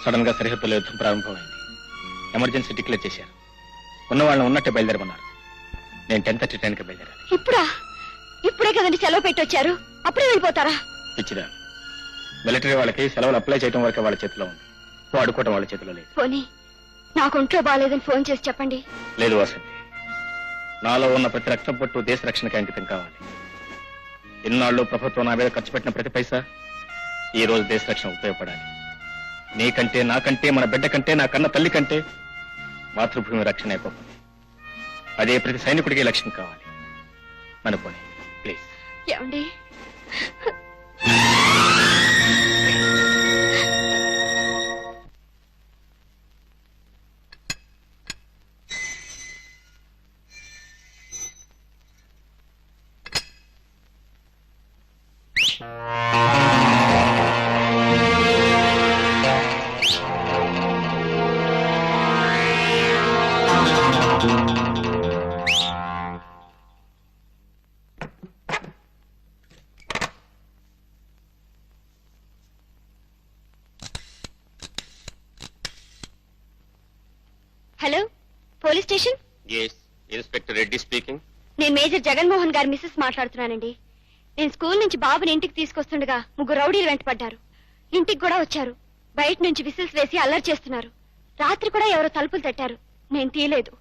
Sudden గా సరిహద్దులో యుద్ధం ప్రారంభమైంది. ఎమర్జెన్సీ డిక్లేర్ చేశారు. ఉన్న వాళ్ళని ఉన్నట్టే బయలుదేరమన్నారు. నేను 10:30 ట్రైన్కి బయలుదేరాలి. ఇప్పుడే కదండి సెలవు పెట్టొచ్చారు, అప్పుడే వెళ్ళిపోతారా? పిచ్చిదా, మిలిటరీ వాళ్ళకి సెలవులు అప్లై చేయడం వరకే వాళ్ళ చేతిలో ఉంది, వాడుకోవడం వాళ్ళ చేతిలో లేదు. పోనీ నాకు ఒంట్లో బాగాలేదని ఫోన్ చేసి చెప్పండి. లేదు వసంతి, నాలో ఉన్న ప్రతి రక్తం పట్టు దేశ రక్షణకి అంకితం కావాలి. ఇన్నాళ్ళు ప్రభుత్వం నా మీద ఖర్చు పెట్టిన ప్రతి పైసా ఈ రోజు దేశ రక్షణ ఉపయోగపడాలి. నీకంటే, నాకంటే, మన బిడ్డ కంటే, నా కన్న తల్లి కంటే మాతృభూమి రక్షణ అయిపోతుంది. అదే ప్రతి సైనికుడికి లక్ష్యం కావాలి. అనుకోండి ప్లీజ్. ఏమండి, hello, police station. Inspector Reddy speaking. నేను మేజర్ జగన్మోహన్ గారి మిస్సెస్ మాట్లాడుతున్నానండి. నేను స్కూల్ నుంచి బాబుని ఇంటికి తీసుకొస్తుండగా 3 రౌడీలు వెంటపడ్డారు. ఇంటికి కూడా వచ్చారు. బయట నుంచి విసిల్స్ వేసి అల్లరి చేస్తున్నారు. రాత్రి కూడా ఎవరో తలుపులు తట్టారు. నేను తీయలేదు.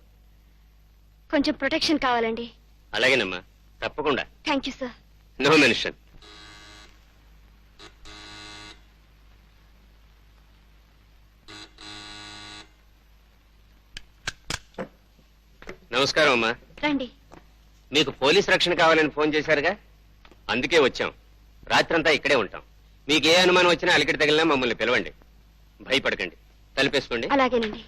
కొంచెం ప్రొటెక్షన్ కావాలండి. అలాగేనమ్మా, తప్పకుండా. Thank you sir. No mention. నమస్కారం అమ్మా. రండి. మీకు పోలీస్ రక్షణ కావాలని ఫోన్ చేశారుగా, అందుకే వచ్చాం. రాత్రంతా ఇక్కడే ఉంటాం. మీకు ఏ అనుమానం వచ్చినా అలికిడి తగిలినా మమ్మల్ని పిలవండి. భయపడకండి. తలుపేసుకోండి. అలాగేనండి.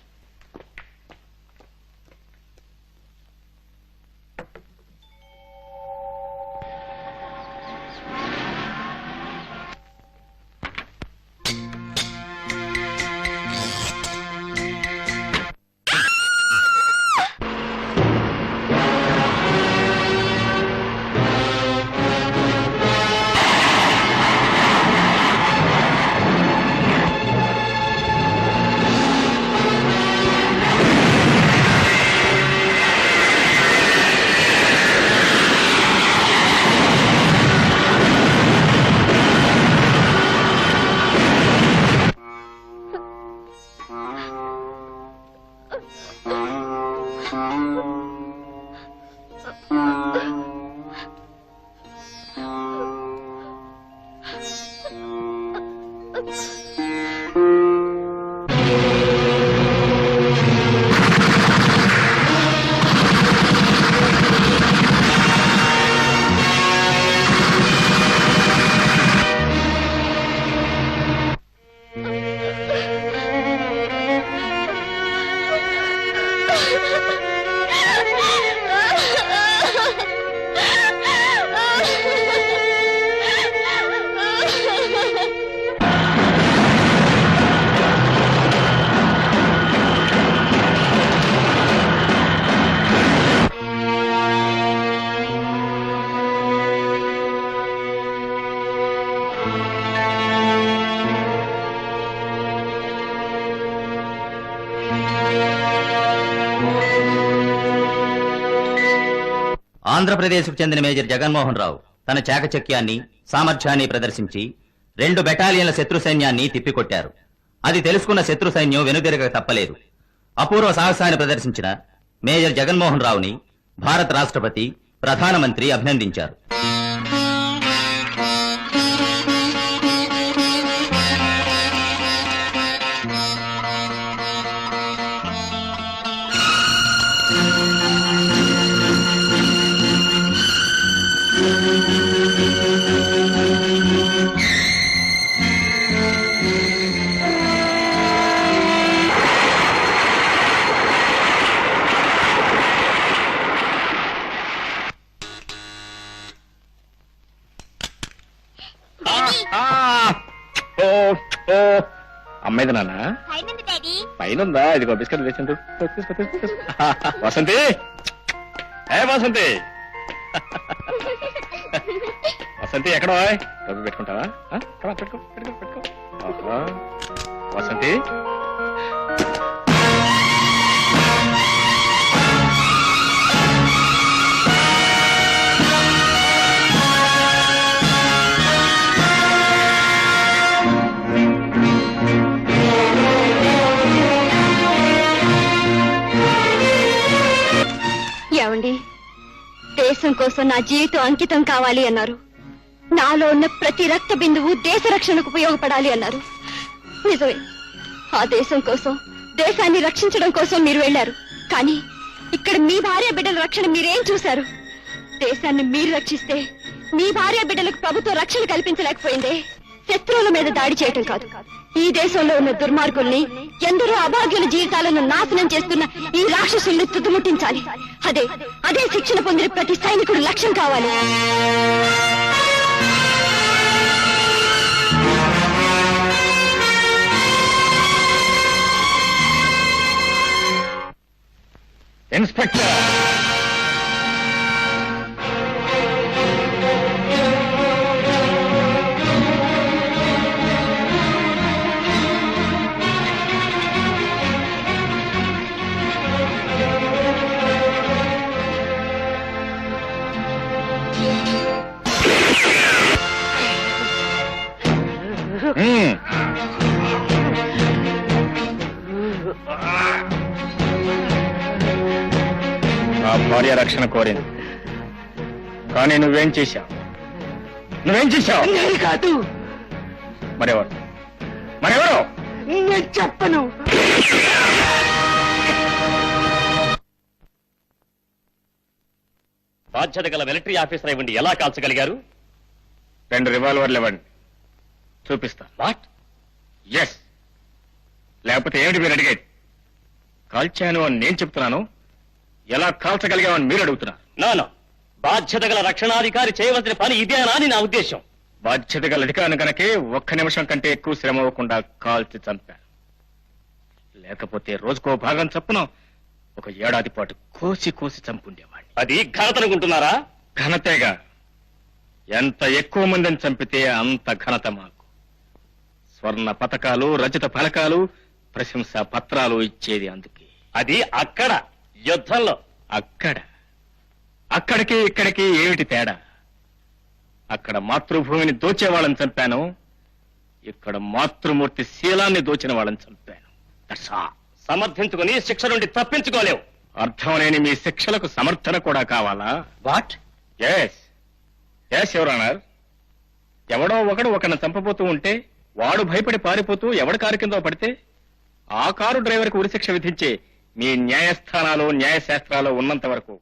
ఆంధ్రప్రదేశ్కు చెందిన మేజర్ జగన్మోహన్ రావు తన చాకచక్యాన్ని, సామర్థ్యాన్ని ప్రదర్శించి 2 బెటాలియన్ల శత్రు సైన్యాన్ని తిప్పికొట్టారు. అది తెలుసుకున్న శత్రు సైన్యం వెనుదిరగక తప్పలేదు. అపూర్వ సాహసాన్ని ప్రదర్శించిన మేజర్ జగన్మోహన్ రావుని భారత రాష్ట్రపతి, ప్రధానమంత్రి అభినందించారు. అమ్మాయిది నాన్న పైన ఇదిగో బిస్కెట్ తెచ్చిండు. వసంతి, ఏ వసంతి, వసంతి ఎక్కడో పెట్టుకుంటావా? పెట్టుకో పెట్టుకో పెట్టుకో. వసంతి ఏమండి, దేశం కోసం నా జీవితం అంకితం కావాలి అన్నారు. నాలో ఉన్న ప్రతి రక్త బిందువు దేశ రక్షణకు ఉపయోగపడాలి అన్నారు. నిజమే, ఆ దేశం కోసం, దేశాన్ని రక్షించడం కోసం మీరు వెళ్లారు. కానీ ఇక్కడ మీ భార్య బిడ్డల రక్షణ మీరేం చూశారు? దేశాన్ని మీరు రక్షిస్తే మీ భార్య బిడ్డలకు ప్రభుత్వం రక్షణ కల్పించలేకపోయిందే. శత్రువుల మీద దాడి చేయటం కాదు, ఈ దేశంలో ఉన్న దుర్మార్గుల్ని, ఎందరో అభాగ్యుల జీవితాలను నాశనం చేస్తున్న ఈ రాక్షసుల్ని తుట్టుముట్టించాలి. అదే అదే శిక్షణ పొందిన ప్రతి సైనికుడు లక్ష్యం కావాలి. ఇన్స్పెక్టర్, నా భార్య రక్షణ కోరింది, కానీ నువ్వేం చేశావు? నువ్వేం చేశావు? నేను కాదు, మరెవరు? మరెవరు? నేను చెప్పను. బాధ్యత గల మిలిటరీ ఆఫీసర్ ఇవ్వండి, ఎలా కాల్చగలిగారు? 2 రివాల్వర్లు ఇవ్వండి, చూపిస్తా. వాట్? ఎస్, లేకపోతే ఏమిటి మీరు అడిగేది? కాల్చాను అని నేను చెప్తున్నాను, ఎలా కాల్చగలిగామని మీరు అడుగుతున్నారు. నానా, బాధ్యత గల రక్షణాధికారి చేయవలసిన పని ఇదేనా అని నా ఉద్దేశం. బాధ్యత గల అధికారిని కనుకే 1 నిమిషం కంటే ఎక్కువ శ్రమ అవ్వకుండా కాల్చి చంపాను. లేకపోతే రోజుకో భాగం చప్పున 1 ఏడాది పాటు కోసి కోసి చంపుండేవాడిని. అది ఘనతనుకుంటున్నారా? ఘనతేగా, ఎంత ఎక్కువ మందిని చంపితే అంత ఘనత మాకు. స్వర్ణ పతకాలు, రజత ఫలకాలు, ప్రశంసా పత్రాలు ఇచ్చేది అందుకే. అది అక్కడ యుద్ధంలో. అక్కడికి ఇక్కడికి ఏమిటి తేడా? అక్కడ మాతృభూమిని దోచే వాళ్ళని చంపాను, ఇక్కడ మాతృమూర్తి శీలాన్ని దోచిన వాళ్ళని చంపాను. That's all. సమర్థించుకుని శిక్ష నుండి తప్పించుకోలేవు. అర్థం లేని మీ శిక్షలకు సమర్థన కూడా కావాలా? What? Yes yes your honour. ఎవడో ఒకడు ఒకరిని చంపబోతూ ఉంటే వాడు భయపడి పారిపోతూ ఎవడి కారు కింద పడితే ఆ కారు డ్రైవర్కి ఉరిశిక్ష విధించే మీ న్యాయస్థానాలు, న్యాయశాస్త్రాలు ఉన్నంత వరకు